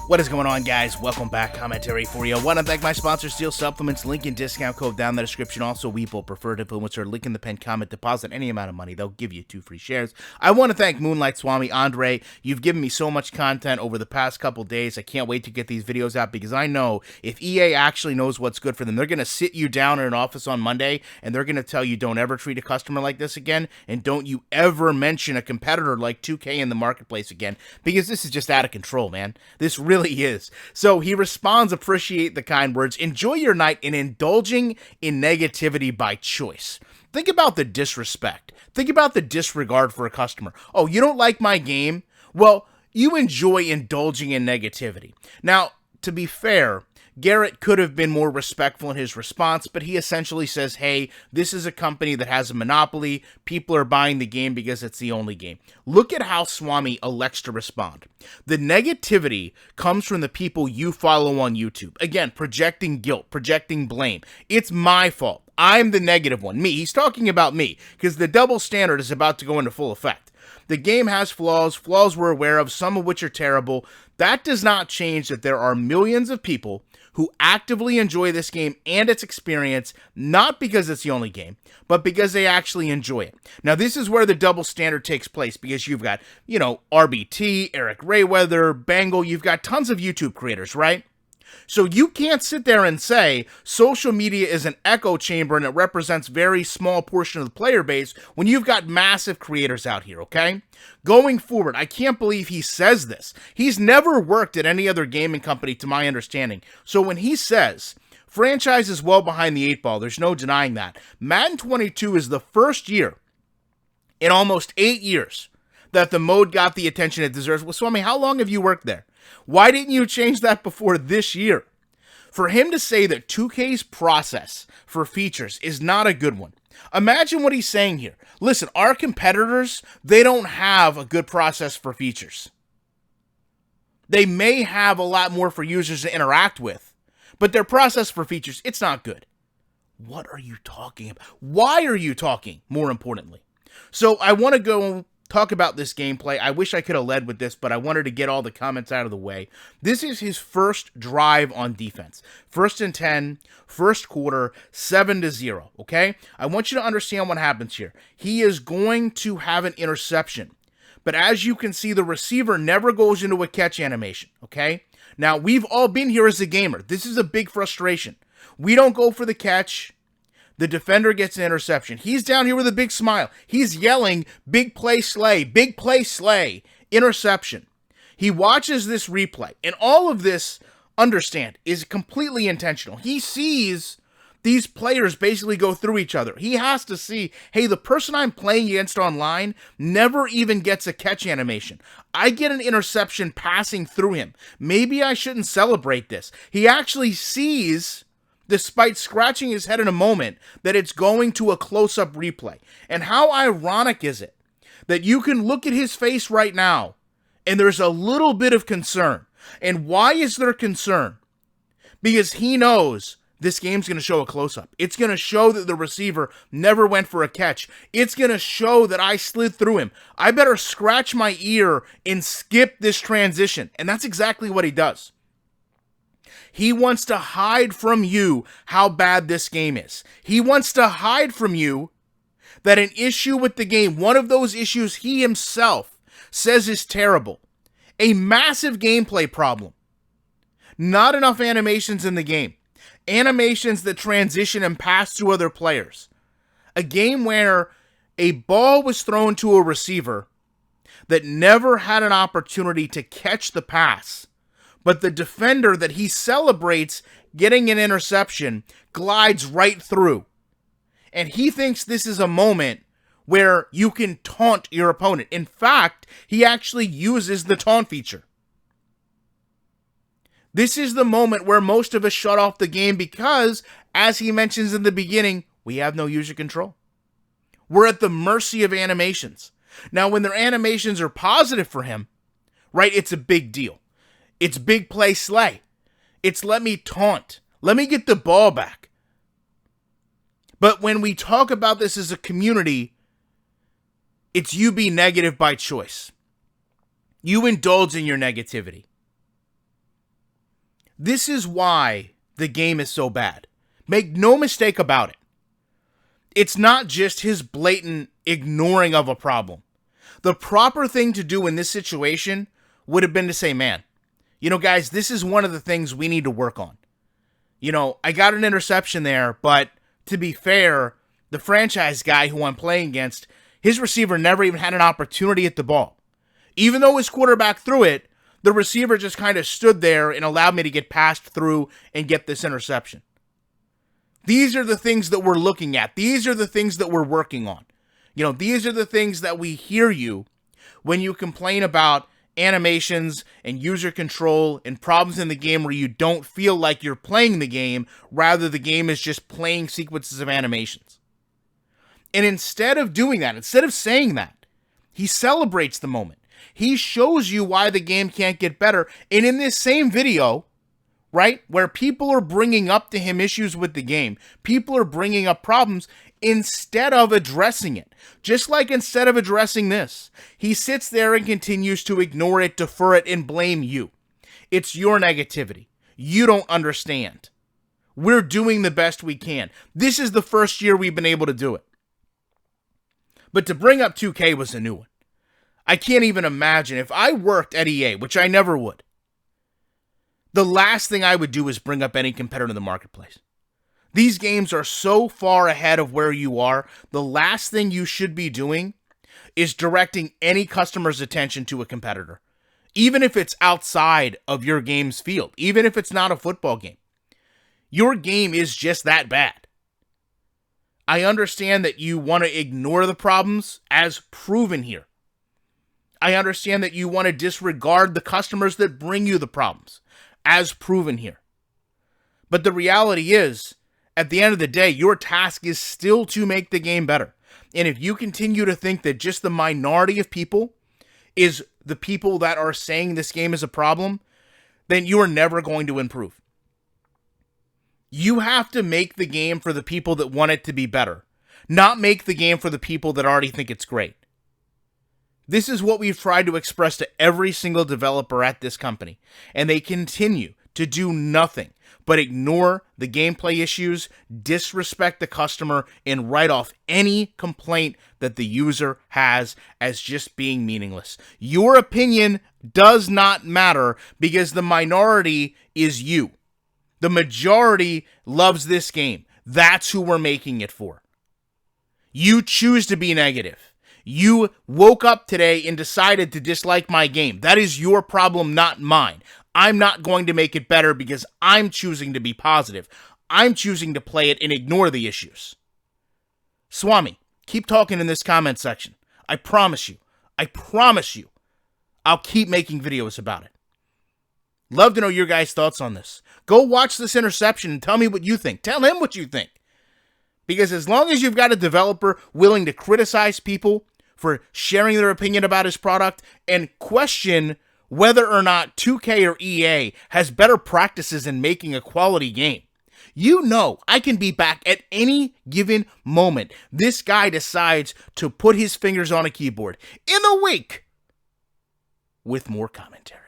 What is going on, guys? Welcome back. Commentary for you. I want to thank my sponsor, Steel Supplements. Link and discount code down in the description. Also, Weeple, preferred influencer. Link in the pinned comment. Deposit any amount of money. They'll give you 2 free shares. I want to thank Moonlight Swami, Andre. You've given me so much content over the past couple days. I can't wait to get these videos out because I know if EA actually knows what's good for them, they're going to sit you down in an office on Monday and they're going to tell you don't ever treat a customer like this again and don't you ever mention a competitor like 2K in the marketplace again because this is just out of control, man. This really is. So he responds, appreciate the kind words, enjoy your night in indulging in negativity by choice. Think about the disrespect. Think about the disregard for a customer. Oh, you don't like my game? Well, you enjoy indulging in negativity. Now, to be fair, Garrett could have been more respectful in his response, but he essentially says, hey, this is a company that has a monopoly. People are buying the game because it's the only game. Look at how Swami elects to respond. The negativity comes from the people you follow on YouTube. Again, projecting guilt, projecting blame. It's my fault. I'm the negative one. Me. He's talking about me because the double standard is about to go into full effect. The game has flaws we're aware of, some of which are terrible. That does not change that there are millions of people who actively enjoy this game and its experience, not because it's the only game, but because they actually enjoy it. Now, this is where the double standard takes place because you've got, RBT, Eric Rayweather, Bangle, you've got tons of YouTube creators, right? So you can't sit there and say social media is an echo chamber and it represents very small portion of the player base when you've got massive creators out here, okay? Going forward, I can't believe he says this. He's never worked at any other gaming company to my understanding. So when he says franchise is well behind the 8 ball, there's no denying that. Madden 22 is the first year in almost 8 years that the mode got the attention it deserves. Well, Swami, how long have you worked there? Why didn't you change that before this year? For him to say that 2K's process for features is not a good one. Imagine what he's saying here. Listen, our competitors, they don't have a good process for features. They may have a lot more for users to interact with, but their process for features, it's not good. What are you talking about? Why are you talking, more importantly? So I want to go talk about this gameplay. I wish I could have led with this, but I wanted to get all the comments out of the way. This is his first drive on defense. 1st and 10, first quarter, 7-0, okay? I want you to understand what happens here. He is going to have an interception, but as you can see, the receiver never goes into a catch animation, okay? Now, we've all been here as a gamer. This is a big frustration. We don't go for the catch. The defender gets an interception. He's down here with a big smile. He's yelling, big play Slay, interception. He watches this replay. And all of this, understand, is completely intentional. He sees these players basically go through each other. He has to see, hey, the person I'm playing against online never even gets a catch animation. I get an interception passing through him. Maybe I shouldn't celebrate this. He actually sees, despite scratching his head in a moment, that it's going to a close-up replay. And how ironic is it that you can look at his face right now and there's a little bit of concern. And why is there concern? Because he knows this game's going to show a close-up. It's going to show that the receiver never went for a catch. It's going to show that I slid through him. I better scratch my ear and skip this transition. And that's exactly what he does. He wants to hide from you how bad this game is. He wants to hide from you that an issue with the game, one of those issues he himself says is terrible, a massive gameplay problem, not enough animations in the game, animations that transition and pass through other players, a game where a ball was thrown to a receiver that never had an opportunity to catch the pass, but the defender that he celebrates getting an interception glides right through. And he thinks this is a moment where you can taunt your opponent. In fact, he actually uses the taunt feature. This is the moment where most of us shut off the game because, as he mentions in the beginning, we have no user control. We're at the mercy of animations. Now, when their animations are positive for him, right, it's a big deal. It's big play Slay. It's let me taunt. Let me get the ball back. But when we talk about this as a community, it's you be negative by choice. You indulge in your negativity. This is why the game is so bad. Make no mistake about it. It's not just his blatant ignoring of a problem. The proper thing to do in this situation would have been to say, man, guys, this is one of the things we need to work on. I got an interception there, but to be fair, the franchise guy who I'm playing against, his receiver never even had an opportunity at the ball. Even though his quarterback threw it, the receiver just kind of stood there and allowed me to get passed through and get this interception. These are the things that we're looking at. These are the things that we're working on. These are the things that we hear you when you complain about animations and user control and problems in the game where you don't feel like you're playing the game, rather the game is just playing sequences of animations. And instead of doing that, instead of saying that, he celebrates the moment. He shows you why the game can't get better. And in this same video, right, where people are bringing up to him issues with the game, people are bringing up problems instead of addressing it. Just like instead of addressing this, he sits there and continues to ignore it, defer it, and blame you. It's your negativity. You don't understand. We're doing the best we can. This is the first year we've been able to do it. But to bring up 2K was a new one. I can't even imagine if I worked at EA, which I never would. The last thing I would do is bring up any competitor in the marketplace. These games are so far ahead of where you are. The last thing you should be doing is directing any customer's attention to a competitor. Even if it's outside of your game's field. Even if it's not a football game. Your game is just that bad. I understand that you want to ignore the problems as proven here. I understand that you want to disregard the customers that bring you the problems as proven here. But the reality is, at the end of the day, your task is still to make the game better. And if you continue to think that just the minority of people is the people that are saying this game is a problem, then you are never going to improve. You have to make the game for the people that want it to be better, not make the game for the people that already think it's great. This is what we've tried to express to every single developer at this company, and they continue to do nothing but ignore the gameplay issues, disrespect the customer, and write off any complaint that the user has as just being meaningless. Your opinion does not matter because the minority is you. The majority loves this game. That's who we're making it for. You choose to be negative. You woke up today and decided to dislike my game. That is your problem, not mine. I'm not going to make it better because I'm choosing to be positive. I'm choosing to play it and ignore the issues. Swami, keep talking in this comment section. I promise you, I'll keep making videos about it. Love to know your guys' thoughts on this. Go watch this interception and tell me what you think. Tell him what you think. Because as long as you've got a developer willing to criticize people for sharing their opinion about his product and question whether or not 2K or EA has better practices in making a quality game, you know I can be back at any given moment this guy decides to put his fingers on a keyboard in a week with more commentary.